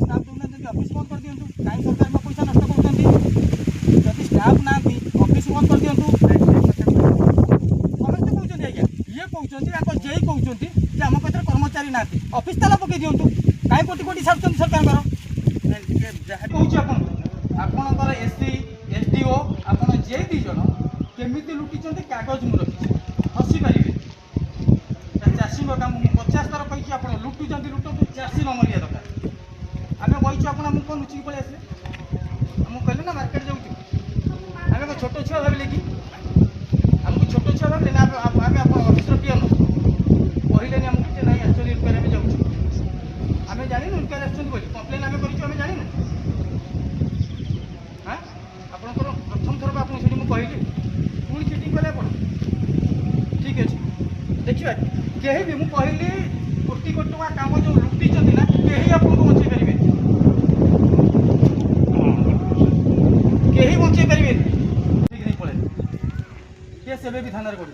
staff दौना office बंद कर दिंतु कहीं सरकार में पैसा नष्ट कर स्टाफ ना ऑफिस बंद कर दिंतु समस्त कहते आज्ञा ये कहते जे कहते आम पाखे कर्मचारी ना ऑफिस ताला पकई दिंतु कहीं कोटी कोटी छाड़ सरकार कहूँ आपणकर एससी एसडीओ आप जे दी जन केमी लुटी कागज मुझे रखी हसी पारे चाषी काम 50 थर कही आप लुटुंट लुटुंट चाषी न मरिया दरकार आम बहीचु आप कौन लुचिक पलि आसे आमको कहले ना मार्केट जाऊँ आम छोट छुआ भाविले कि आमको छोट छुआ भाविले ना आम आप अफिस पीएन कहले आमको ना एक्चुअली इनक्वारी आम जाऊँ आम जानू इनक्वारी आसमें कम्प्लेन आम करें जानू हाँ आपंकर प्रथम थर आपको से कहली पुणी चिटिंग कले आप ठीक अच्छे देखिए कहीं भी मुझे कहली कोटी कोटी टका काम जो लुटी ना कहीं आपको बचे पारे कहीं बचे पारे ठीक नहीं पड़े केस एवं भी थाना पड़े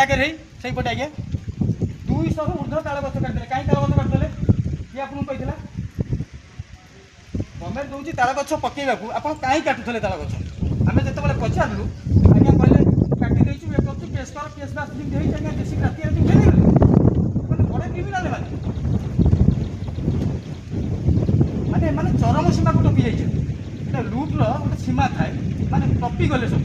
आगे से पटे आज्ञा 200 ऊर्ध्व ताल गच काटिदे कहीं ताल गच काटिदे किए आपको कहला गवर्नमेंट दूसरी ताल गच पकड़ा आप कहीं काटुले ताल गच आम जो पचारू आज्ञा कहले काटी देचु ये कर केस कर केस बास आज्ञा देशी राति उठे बड़े क्रिमिनाल माने माने चरम सीमा को टपी जाइए लुट्र गोटे सीमा थाए माने टपी गले सब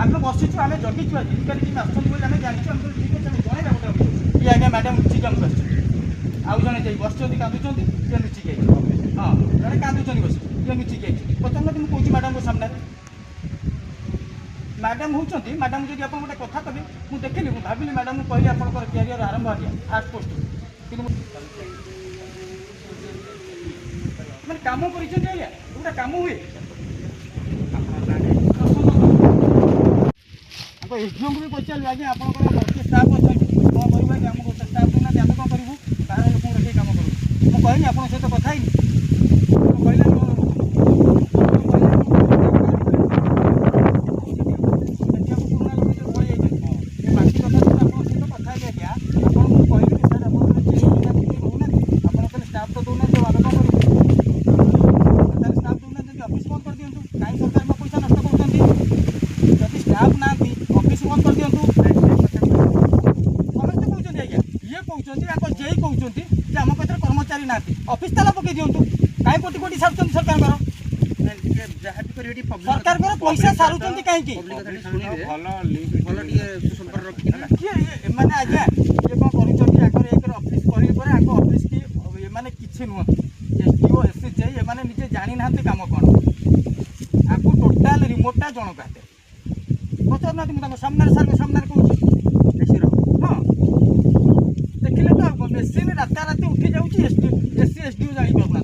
आम बसीचु आम जगिचु आज अधिकारी जी आसुँच आम जानी आम ठीक है जनइबा गोटे ये आज्ञा मैडम लुचिक आमको आउ जड़े जाई बस कांदुंट ये लुचिक आई हाँ जड़े कांदुंट बस ये लुचिक आई पचार मुझे कौन मैडम को सामने मैडम होती मैडम जब आप गोटे कथा कहे मुझे देखिली मुझे भाविली मैडम को कहली आप कैरियर आरंभ आ आर्ट पोस्ट कि मैंने कम कर गोटे कम हुए एसडीओ को भी पचारू आज्ञा आप स्टाफ अच्छे कौन करवा कि आम गोटे स्टाफ देना आम कौन करूँ बाहर लोक रखे कम करूँ मुझे कहनी आप सहित कथा कहले आम पाखे कर्मचारी ना ऑफिस ताला पकई दिंतु कहीं कोटी कोटी छाड़ सरकार सरकार पैसा सारुंच कहीं मैंने आज्ञा ये कौन कर ऑफिस कर ऑफिस की मैंने किसी नुह एसडीओ एससी जे ये निजे जानी ना कम कौन आपको टोटाल रिमोटा जनक हाथ पचार ना सामने सार सामने कहूँ हाँ देखिले तो मेसीन राताराति उठी जाऊँगी एससी एसडीओ जानी पाना